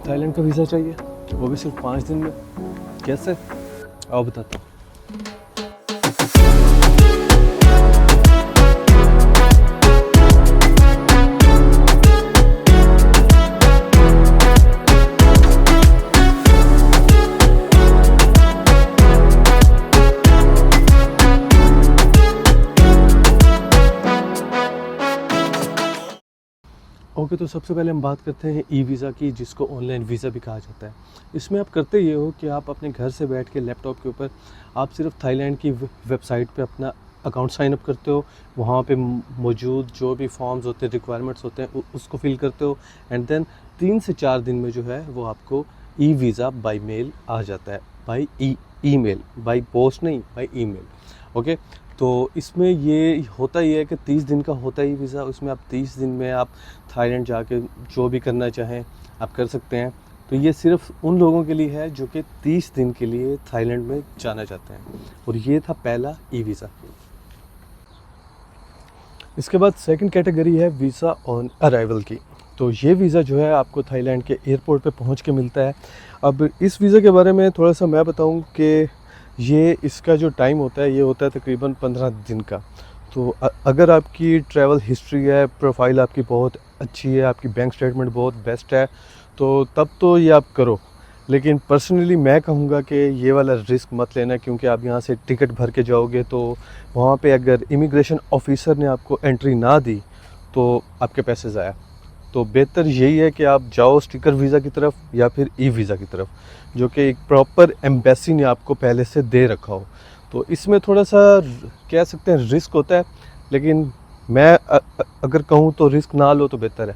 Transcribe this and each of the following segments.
Thailand का visa चाहिए, वो भी सिर्फ 5 दिन में। कैसे? आओ बताता हूँ। ओके, तो सबसे पहले हम बात करते हैं ई वीज़ा की, जिसको ऑनलाइन वीज़ा भी कहा जाता है। इसमें आप करते ये हो कि आप अपने घर से बैठ के लैपटॉप के ऊपर आप सिर्फ थाईलैंड की वेबसाइट पे अपना अकाउंट साइन अप करते हो। वहाँ पे मौजूद जो भी फॉर्म्स होते हैं, रिक्वायरमेंट्स होते हैं, उसको फिल करते हो। एंड देन 3 से 4 दिन में जो है वो आपको ई वीज़ा बाई मेल आ जाता है। बाई ईमेल, बाई पोस्ट नहीं, बाई ईमेल। ओके, तो इसमें ये होता ही है कि 30 दिन का होता ही वीज़ा। उसमें आप 30 दिन में आप थाईलैंड जाके जो भी करना चाहें आप कर सकते हैं। तो ये सिर्फ उन लोगों के लिए है जो कि 30 दिन के लिए थाईलैंड में जाना चाहते हैं। और ये था पहला ई वीज़ा। इसके बाद सेकंड कैटेगरी है वीज़ा ऑन अराइवल की। तो ये वीज़ा जो है आपको थाईलैंड के एयरपोर्ट पे पहुंच के मिलता है। अब इस वीज़ा के बारे में थोड़ा सा मैं बताऊं कि ये इसका जो टाइम होता है ये होता है तकरीबन 15 दिन का। तो अगर आपकी ट्रैवल हिस्ट्री है, प्रोफाइल आपकी बहुत अच्छी है, आपकी बैंक स्टेटमेंट बहुत बेस्ट है, तो तब तो ये आप करो। लेकिन पर्सनली मैं कहूँगा कि ये वाला रिस्क मत लेना, क्योंकि आप यहाँ से टिकट भर के जाओगे तो वहाँ पे अगर इमिग्रेशन ऑफिसर ने आपको एंट्री ना दी तो आपके पैसे ज़ाया। तो बेहतर यही है कि आप जाओ स्टिकर वीज़ा की तरफ या फिर ई वीज़ा की तरफ, जो कि एक प्रॉपर एम्बेसी ने आपको पहले से दे रखा हो। तो इसमें थोड़ा सा कह सकते हैं रिस्क होता है, लेकिन मैं अगर कहूँ तो रिस्क ना लो तो बेहतर है।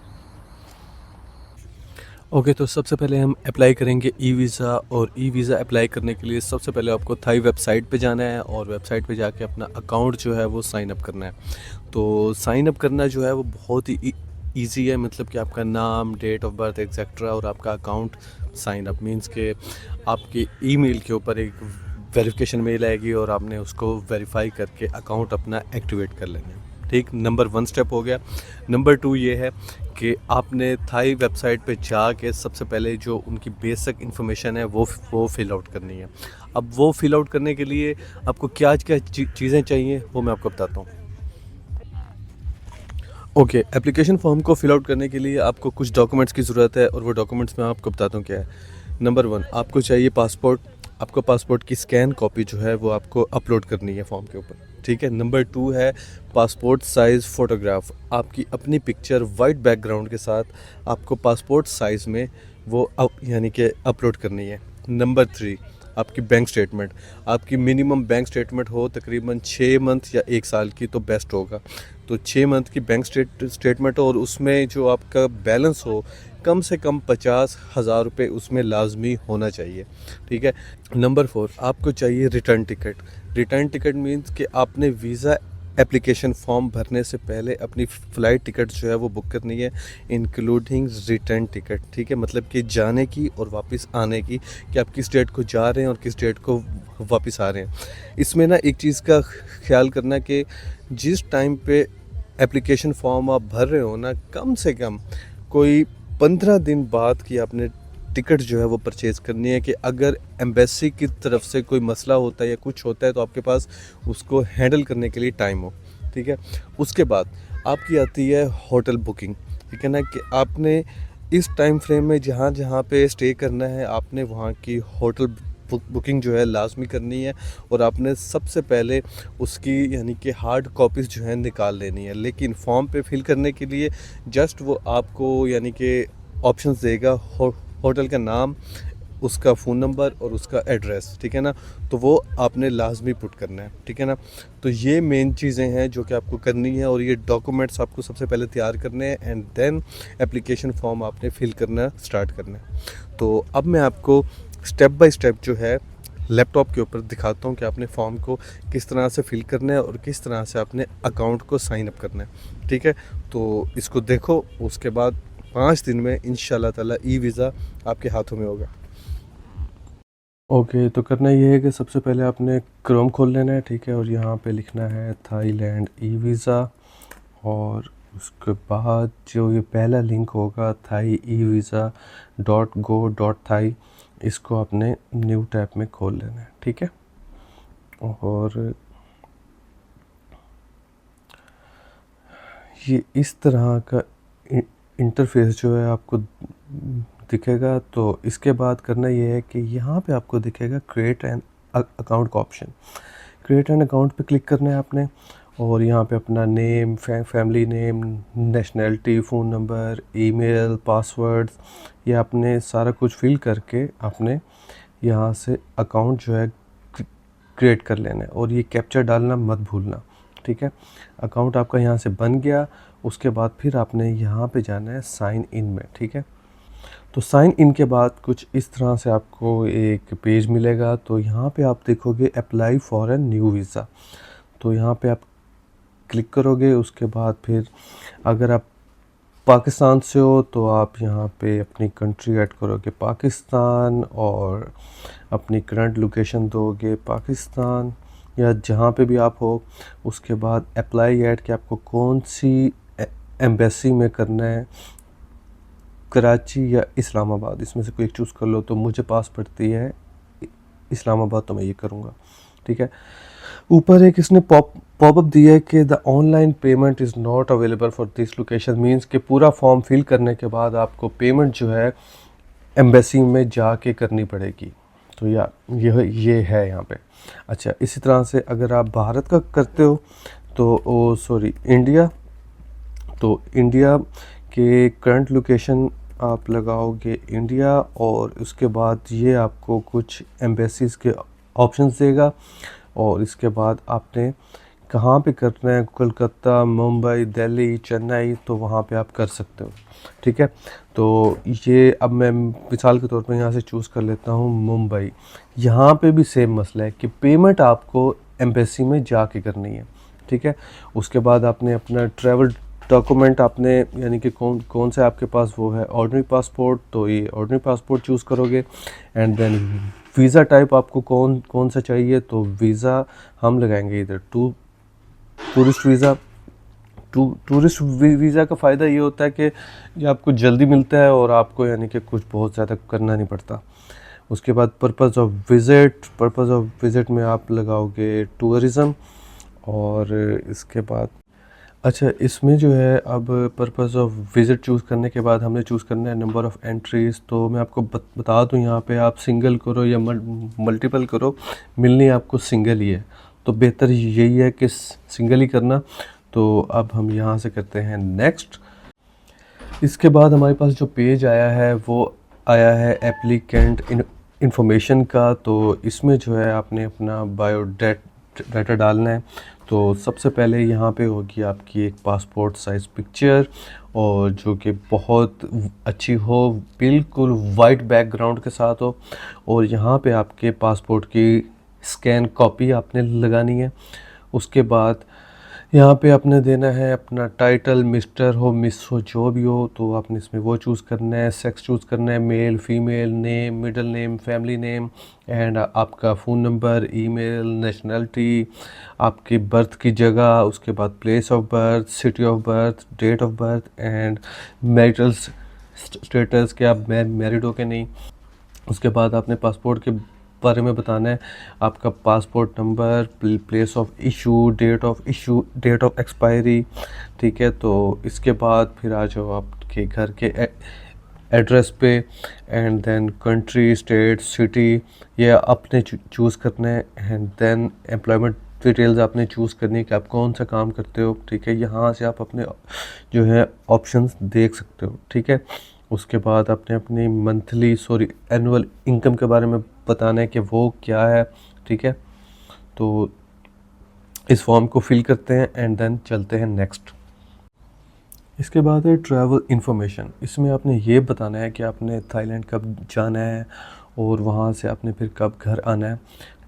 ओके, तो सबसे पहले हम अप्लाई करेंगे ई वीज़ा। और ई वीज़ा अप्लाई करने के लिए सबसे पहले आपको थाई वेबसाइट पे जाना है और वेबसाइट पे जाके अपना अकाउंट जो है वो साइन अप करना है। तो साइन अप करना जो है वो बहुत ही ईजी है, मतलब कि आपका नाम, डेट ऑफ बर्थ एक्सेट्रा और आपका अकाउंट साइन अप मींस के आपके ईमेल के ऊपर एक वेरिफिकेशन मेल आएगी और आपने उसको वेरीफाई करके अकाउंट अपना एक्टिवेट कर लेना है। ठीक, नंबर 1 स्टेप हो गया। नंबर 2 ये है कि आपने थाई वेबसाइट पे जाके सबसे पहले जो उनकी बेसिक इन्फॉर्मेशन है वो फिल आउट करनी है। अब वो फिल आउट करने के लिए आपको क्या क्या चीज़ें चाहिए वो मैं आपको बताता हूँ। ओके, एप्लीकेशन फॉर्म को फिल आउट करने के लिए आपको कुछ डॉक्यूमेंट्स की ज़रूरत है और वो डॉक्यूमेंट्स मैं आपको बताता हूँ क्या है। नंबर 1, आपको चाहिए पासपोर्ट। आपको पासपोर्ट की स्कैन कॉपी जो है वो आपको अपलोड करनी है फॉर्म के ऊपर। ठीक है। नंबर 2 है पासपोर्ट साइज़ फ़ोटोग्राफ। आपकी अपनी पिक्चर वाइट बैकग्राउंड के साथ आपको पासपोर्ट साइज़ में वो यानी कि अपलोड करनी है। नंबर 3, आपकी बैंक स्टेटमेंट। आपकी मिनिमम बैंक स्टेटमेंट हो तकरीबन 6 मंथ या 1 साल की तो बेस्ट होगा। तो 6 मंथ की बैंक स्टेटमेंट हो और उसमें जो आपका बैलेंस हो कम से कम 50,000 रुपये उसमें लाजमी होना चाहिए। ठीक है। नंबर 4, आपको चाहिए return ticket. Return ticket means कि आपने वीज़ा एप्लीकेशन फॉर्म भरने से पहले अपनी फ़्लाइट टिकट जो है वो बुक करनी है, इंक्लूडिंग रिटर्न टिकट। ठीक है, मतलब कि जाने की और वापस आने की, कि आप किस डेट को जा रहे हैं और किस डेट को वापस आ रहे हैं। इसमें ना एक चीज़ का ख्याल करना कि जिस टाइम पे एप्लीकेशन फॉर्म आप भर रहे हो ना, कम से कम कोई 15 दिन बाद की आपने टिकट जो है वो परचेज़ करनी है, कि अगर एम्बेसी की तरफ से कोई मसला होता है या कुछ होता है तो आपके पास उसको हैंडल करने के लिए टाइम हो। ठीक है। उसके बाद आपकी आती है होटल बुकिंग। ठीक है ना, कि आपने इस टाइम फ्रेम में जहाँ जहाँ पे स्टे करना है आपने वहाँ की होटल बुकिंग जो है लाजमी करनी है और आपने सबसे पहले उसकी यानी कि हार्ड कॉपीज़ जो है निकाल लेनी है। लेकिन फॉर्म पे फिल करने के लिए जस्ट वो आपको यानी कि ऑप्शंस देगा, होटल का नाम, उसका फ़ोन नंबर और उसका एड्रेस। ठीक है ना, तो वो आपने लाजमी पुट करना है। ठीक है ना, तो ये मेन चीज़ें हैं जो कि आपको करनी है और ये डॉक्यूमेंट्स आपको सबसे पहले तैयार करने हैं एंड देन एप्लीकेशन फॉर्म आपने फिल करना स्टार्ट करना है। तो अब मैं आपको स्टेप बाय स्टेप जो है लैपटॉप के ऊपर दिखाता हूँ कि आपने फॉर्म को किस तरह से फिल करना है और किस तरह से आपने अकाउंट को साइन अप करना है। ठीक है, तो इसको देखो, उसके बाद 5 दिन में इंशाल्लाह ताला ई वीज़ा आपके हाथों में होगा। ओके, तो करना ये है कि सबसे पहले आपने क्रोम खोल लेना है। ठीक है, और यहाँ पे लिखना है थाईलैंड ई वीज़ा और उसके बाद जो ये पहला लिंक होगा thaievisa.go.thai, इसको आपने न्यू टैब में खोल लेना है, ठीक है। और ये इस तरह का इंटरफेस जो है आपको दिखेगा। तो इसके बाद करना ये है कि यहाँ पे आपको दिखेगा क्रिएट एन अकाउंट का ऑप्शन। क्रिएट एन अकाउंट पे क्लिक करना है आपने, और यहाँ पे अपना name, family name, nationality, phone number, email, passwords, ये आपने सारा कुछ फिल करके आपने यहाँ से अकाउंट जो है क्रिएट कर लेना है। और ये कैप्चर डालना मत भूलना, ठीक है। अकाउंट आपका यहाँ से बन गया, उसके बाद फिर आपने यहाँ पे जाना है साइन इन में, ठीक है। तो साइन इन के बाद कुछ इस तरह से आपको एक पेज मिलेगा। तो यहाँ पे आप देखोगे apply for a new visa, तो यहाँ पे आप क्लिक करोगे। उसके बाद फिर अगर आप पाकिस्तान से हो तो आप यहाँ पे अपनी कंट्री ऐड करोगे पाकिस्तान, और अपनी करंट लोकेशन दोगे पाकिस्तान या जहाँ पे भी आप हो। उसके बाद अप्लाई ऐड कि आपको कौन सी एम्बेसी में करना है, कराची या इस्लामाबाद, इसमें से कोई एक चूज़ कर लो। तो मुझे पास पड़ती है इस्लामाबाद, तो मैं ये करूँगा, ठीक है। ऊपर एक इसने पॉपअप दिया है कि the online payment is not available for this location, means कि पूरा फॉर्म फिल करने के बाद आपको पेमेंट जो है एम्बेसी में जाके करनी पड़ेगी। तो ये है यहाँ पे। अच्छा, इसी तरह से अगर आप भारत का करते हो तो इंडिया, तो इंडिया के करंट लोकेशन आप लगाओगे इंडिया, और उसके बाद ये आपको कुछ एम्बेसीज़ के ऑप्शंस देगा। और इसके बाद आपने कहाँ पे करना है, कोलकाता, मुंबई, दिल्ली, चेन्नई, तो वहाँ पे आप कर सकते हो, ठीक है। तो ये अब मैं मिसाल के तौर पर यहाँ से चूज़ कर लेता हूँ मुंबई। यहाँ पे भी सेम मसला है कि पेमेंट आपको एम्बेसी में जाके करनी है, ठीक है। उसके बाद आपने अपना ट्रैवल डॉक्यूमेंट आपने, यानी कि कौन सा आपके पास वो है ऑर्डिनरी पासपोर्ट, तो ये ऑर्डिनरी पासपोर्ट चूज़ करोगे। एंड देन वीज़ा टाइप आपको कौन सा चाहिए, तो वीज़ा हम लगाएंगे इधर टूरिस्ट वीज़ा। टूरिस्ट वीज़ा का फ़ायदा ये होता है कि ये आपको जल्दी मिलता है और आपको यानी कि कुछ बहुत ज़्यादा करना नहीं पड़ता। उसके बाद पर्पज़ ऑफ विज़िट में आप लगाओगे टूरिज़म। और इसके बाद अच्छा, इसमें जो है अब पर्पज़ ऑफ विज़िट चूज़ करने के बाद हमने चूज़ करना है नंबर ऑफ़ एंट्रीज़। तो मैं आपको बता दूं, यहाँ पे आप सिंगल करो या मल्टीपल करो, मिलनी आपको सिंगल ही है। तो बेहतर यही है कि सिंगल ही करना। तो अब हम यहाँ से करते हैं नेक्स्ट। इसके बाद हमारे पास जो पेज आया है वो आया है एप्लीकेंट इन्फॉर्मेशन का। तो इसमें जो है आपने अपना बायोडाटा डालना है। तो सबसे पहले यहाँ पे होगी आपकी एक पासपोर्ट साइज़ पिक्चर, और जो कि बहुत अच्छी हो, बिल्कुल वाइट बैकग्राउंड के साथ हो। और यहाँ पे आपके पासपोर्ट की स्कैन कॉपी आपने लगानी है। उसके बाद यहाँ पे आपने देना है अपना टाइटल, मिस्टर हो, मिस हो, जो भी हो, तो आपने इसमें वो चूज़ करना है। सेक्स चूज़ करना है, male, female, name, middle name, family name, and आपका फ़ोन नंबर, ईमेल, नेशनैलिटी, आपकी बर्थ की जगह, उसके बाद place of birth, city of birth, date of birth, and marital status कि आप मैरिड हो कि नहीं। उसके बाद आपने पासपोर्ट के बारे में बताना है, आपका passport number, place of issue, date of expiry, ठीक है। तो इसके बाद फिर आ जाओ आपके घर के एड्रेस पे, and then country, state, city, ये आपने चूज़ करना है। एंड देन एम्प्लॉयमेंट डिटेल्स आपने चूज़ करनी है कि आप कौन सा काम करते हो, ठीक है। यहाँ से आप अपने जो है ऑप्शंस देख सकते हो, ठीक है। उसके बाद आपने अपनी एनुअल इनकम के बारे में बताना है कि वो क्या है, ठीक है। तो इस फॉर्म को फिल करते हैं एंड देन चलते हैं नेक्स्ट। इसके बाद है ट्रैवल इन्फॉर्मेशन। इसमें आपने ये बताना है कि आपने थाईलैंड कब जाना है और वहाँ से आपने फिर कब घर आना है।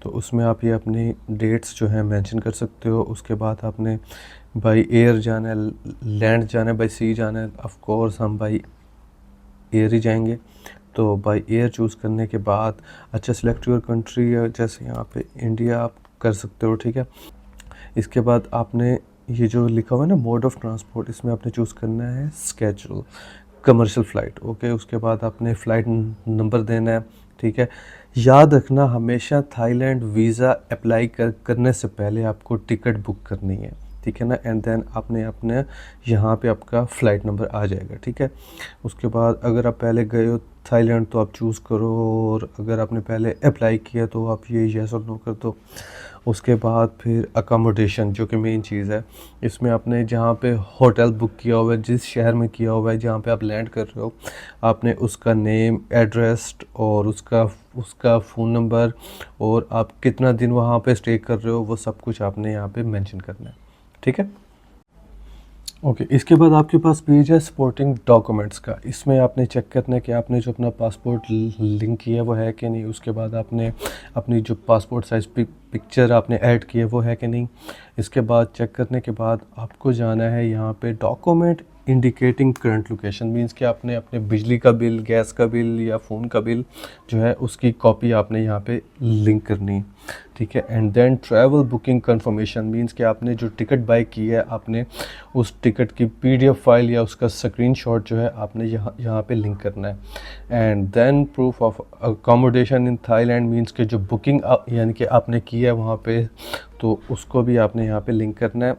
तो उसमें आप ये अपनी डेट्स जो हैं मेंशन कर सकते हो। उसके बाद आपने बाई एयर जाना है, लैंड जाना है, बाई सी जाना है। ऑफ कोर्स हम बाई एयर ही जाएंगे। तो बाई एयर चूज़ करने के बाद अच्छा सिलेक्ट योर कंट्री, जैसे यहाँ पे इंडिया आप कर सकते हो, ठीक है। इसके बाद आपने ये जो लिखा हुआ है ना मोड ऑफ ट्रांसपोर्ट, इसमें आपने चूज़ करना है स्केड्यूल कमर्शियल फ़्लाइट। ओके, उसके बाद आपने फ़्लाइट नंबर देना है। ठीक है, याद रखना हमेशा थाईलैंड वीज़ा अप्लाई करने से पहले आपको टिकट बुक करनी है। ठीक है ना, एंड देन आपने अपने यहाँ पे आपका फ़्लाइट नंबर आ जाएगा। ठीक है, उसके बाद अगर आप पहले गए हो थाईलैंड तो आप चूज़ करो, और अगर आपने पहले अप्लाई किया तो आप ये येस और नो कर दो। उसके बाद फिर अकोमोडेशन जो कि मेन चीज़ है, इसमें आपने जहाँ पे होटल बुक किया हुआ है, जिस शहर में किया हुआ है, जहाँ पे आप लैंड कर रहे हो, आपने उसका नेम, एड्रेस और उसका फ़ोन नंबर और आप कितना दिन वहाँ पे स्टे कर रहे हो, वो सब कुछ आपने यहाँ पे मेंशन करना है। ठीक है, ओके। इसके बाद आपके पास पेज है सपोर्टिंग डॉक्यूमेंट्स का। इसमें आपने चेक करना है कि आपने जो अपना पासपोर्ट लिंक किया है वो है कि नहीं। उसके बाद आपने अपनी जो पासपोर्ट साइज़ पिक्चर आपने ऐड की है वो है कि नहीं। इसके बाद चेक करने के बाद आपको जाना है यहाँ पे document indicating current location, means कि आपने अपने बिजली का बिल, गैस का बिल या फ़ोन का बिल जो है उसकी कॉपी आपने यहाँ पे लिंक करनी है। ठीक है, and then travel booking confirmation, means कि आपने जो टिकट बाय की है आपने उस टिकट की पीडीएफ फाइल या उसका स्क्रीनशॉट जो है आपने यहाँ पे लिंक करना है। And then proof of accommodation in Thailand, means कि जो बुकिंग यानी कि आपने की है वहाँ पे, तो उसको भी आपने यहाँ पे लिंक करना है।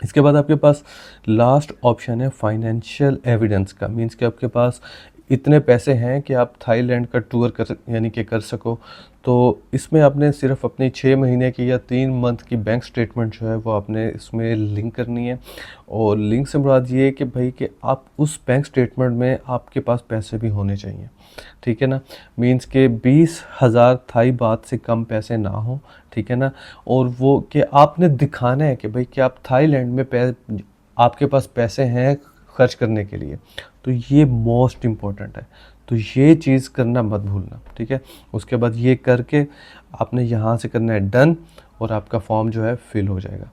इसके बाद आपके पास लास्ट ऑप्शन है फाइनेंशियल एविडेंस का, मींस कि आपके पास इतने पैसे हैं कि आप थाईलैंड का टूर यानी कि कर सको। तो इसमें आपने सिर्फ अपनी 6 महीने की या 3 मंथ की बैंक स्टेटमेंट जो है वो आपने इसमें लिंक करनी है। और लिंक से मुराद ये है कि भाई कि आप उस बैंक स्टेटमेंट में आपके पास पैसे भी होने चाहिए। ठीक है ना, मींस के 20,000 थाई बात से कम पैसे ना हो। ठीक है ना, और वो कि आपने दिखाना है कि भाई कि आप थाईलैंड में आपके पास पैसे हैं खर्च करने के लिए। तो ये मोस्ट इम्पोर्टेंट है, तो ये चीज़ करना मत भूलना। ठीक है, उसके बाद ये करके आपने यहाँ से करना है डन, और आपका फॉर्म जो है फिल हो जाएगा।